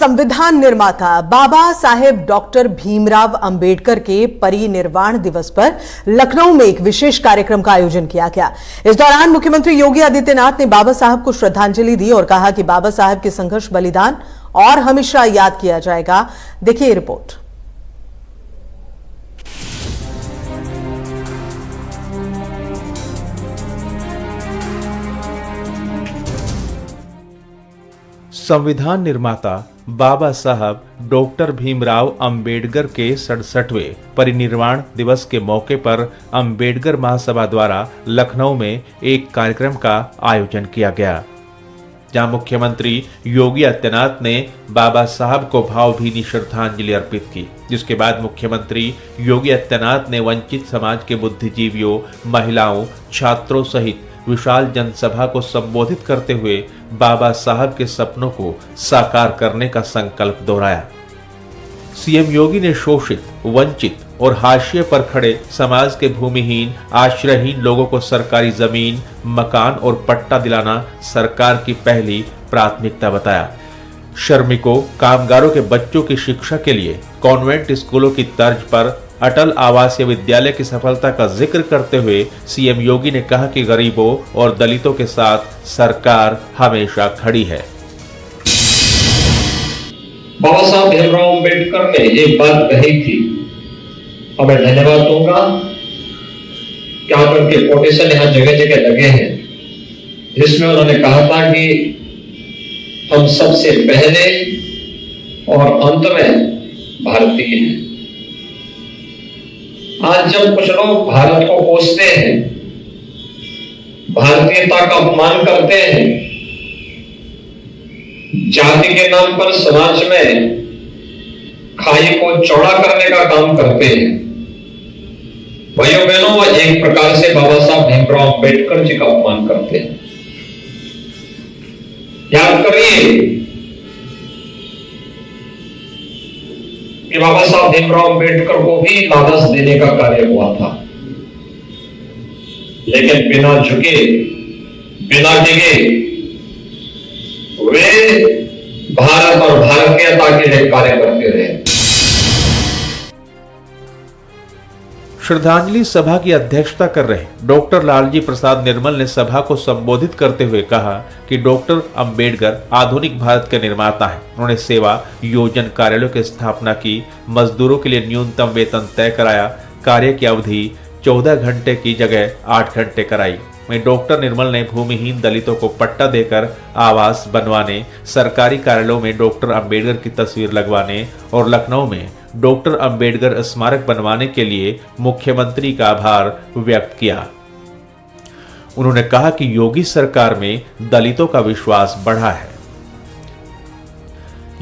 संविधान निर्माता बाबा साहेब डॉक्टर भीमराव अंबेडकर के परिनिर्वाण दिवस पर लखनऊ में एक विशेष कार्यक्रम का आयोजन किया गया। इस दौरान मुख्यमंत्री योगी आदित्यनाथ ने बाबा साहब को श्रद्धांजलि दी और कहा कि बाबा साहब के संघर्ष बलिदान और हमेशा याद किया जाएगा। देखिए रिपोर्ट। संविधान निर्माता बाबा साहब डॉक्टर भीमराव अंबेडकर के 67वें परिनिर्वाण दिवस के मौके पर अंबेडकर महासभा द्वारा लखनऊ में एक कार्यक्रम का आयोजन किया गया, जहां मुख्यमंत्री योगी आदित्यनाथ ने बाबा साहब को भावभीनी श्रद्धांजलि अर्पित की। जिसके बाद मुख्यमंत्री योगी आदित्यनाथ ने वंचित समाज के बुद्धिजीवियों, महिलाओं, छात्रों सहित विशाल जनसभा को संबोधित करते हुए बाबा साहब के सपनों को साकार करने का संकल्प दोहराया। सीएम योगी ने शोषित, वंचित और हाशिए पर खड़े समाज के भूमिहीन, आश्रयहीन लोगों को सरकारी जमीन, मकान और पट्टा दिलाना सरकार की पहली प्राथमिकता बताया। श्रमिकों, कामगारों के बच्चों की शिक्षा के लिए कॉन्वेंट स्कूलों की तर्ज पर अटल आवासीय विद्यालय की सफलता का जिक्र करते हुए सीएम योगी ने कहा कि गरीबों और दलितों के साथ सरकार हमेशा खड़ी है। बाबा साहब भीमराव अंबेडकर ने एक बात कही थी और मैं धन्यवाद दूंगा कि आप उनके कोटेशन यहाँ जगह जगह लगे हैं, जिसमें उन्होंने कहा था कि हम सबसे पहले और अंत में भारतीय हैं। आज जब कुछ लोग भारत को कोसते हैं, भारतीयता का अपमान करते हैं, जाति के नाम पर समाज में खाई को चौड़ा करने का काम करते हैं, भाइयों बहनों, वह एक प्रकार से बाबा साहब भीमराव अंबेडकर जी का अपमान करते हैं। याद करिए कि बाबा साहब भीमराव अंबेडकर को भी लालच देने का कार्य हुआ था, लेकिन बिना झुके, बिना डिगे वे भारत और भारतीयता के लिए कार्य करते रहे। श्रद्धांजलि सभा की अध्यक्षता कर रहे डॉक्टर लालजी प्रसाद निर्मल ने सभा को संबोधित करते हुए कहा कि डॉक्टर अंबेडकर आधुनिक भारत के निर्माता हैं। उन्होंने सेवा योजन कार्यालयों की स्थापना की, मजदूरों के लिए न्यूनतम वेतन तय कराया, कार्य की अवधि 14 घंटे की जगह 8 घंटे कराई। वहीं डॉक्टर निर्मल ने भूमिहीन दलितों को पट्टा देकर आवास बनवाने, सरकारी कार्यालयों में डॉक्टर अंबेडकर की तस्वीर लगवाने और लखनऊ में डॉक्टर अंबेडकर स्मारक बनवाने के लिए मुख्यमंत्री का आभार व्यक्त किया। उन्होंने कहा कि योगी सरकार में दलितों का विश्वास बढ़ा है।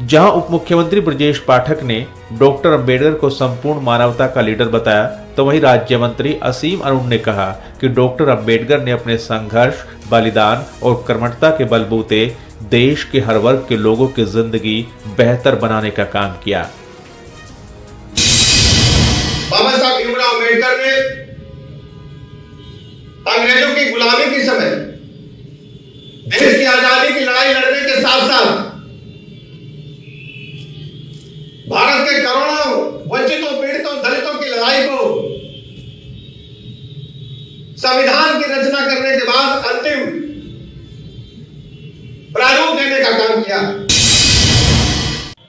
जहां उप मुख्यमंत्री ब्रजेश पाठक ने डॉक्टर अंबेडकर को संपूर्ण मानवता का लीडर बताया, तो वहीं राज्य मंत्री असीम अरुण ने कहा कि डॉक्टर अंबेडकर ने अपने संघर्ष, बलिदान और कर्मठता के बलबूते देश के हर वर्ग के लोगों की जिंदगी बेहतर बनाने का काम किया। बाबा साहब भीमराव अंबेडकर ने अंग्रेजों की गुलामी के समय देश की आजादी की लड़ाई लड़ने के साथ साथ भारत के करोड़ों वंचितों, पीड़ितों, दलितों की लड़ाई को संविधान की रचना करने के बाद अंतिम प्रारूप देने का काम किया।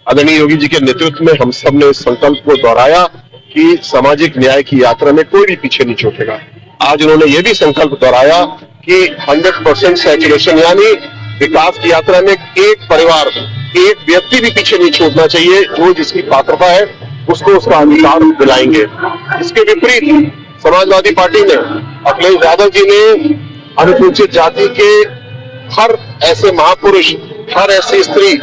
आदरणीय योगी जी के नेतृत्व में हम सब ने इस संकल्प को दोहराया कि सामाजिक न्याय की यात्रा में कोई भी पीछे नहीं छूटेगा। आज उन्होंने ये भी संकल्प दोहराया कि 100% सैचुरेशन, यानी विकास की यात्रा में एक परिवार, एक व्यक्ति भी पीछे नहीं छूटना चाहिए। जो जिसकी पात्रता है उसको उसका अधिकार दिलाएंगे। इसके विपरीत समाजवादी पार्टी ने, अखिलेश यादव जी ने अनुसूचित जाति के हर ऐसे महापुरुष, हर ऐसी स्त्री,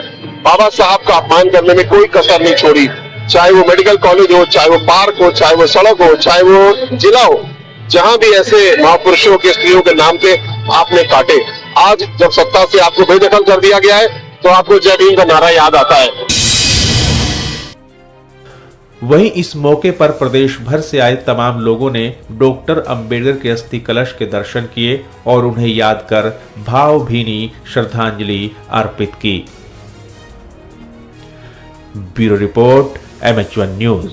बाबा साहब का अपमान करने में कोई कसर नहीं छोड़ी। चाहे वो मेडिकल कॉलेज हो, चाहे वो पार्क हो, चाहे वो सड़क हो, चाहे वो जिला हो, जहां भी ऐसे महापुरुषों के, स्त्रियों के नाम थे आपने काटे। आज जब सत्ता से आपको बेदखल कर दिया गया है तो आपको जय भीम का नारा याद आता है। वहीं इस मौके पर प्रदेश भर से आए तमाम लोगों ने डॉक्टर अंबेडकर के अस्थि कलश के दर्शन किए और उन्हें याद कर भावभीनी श्रद्धांजलि अर्पित की। Bureau report MH1 news.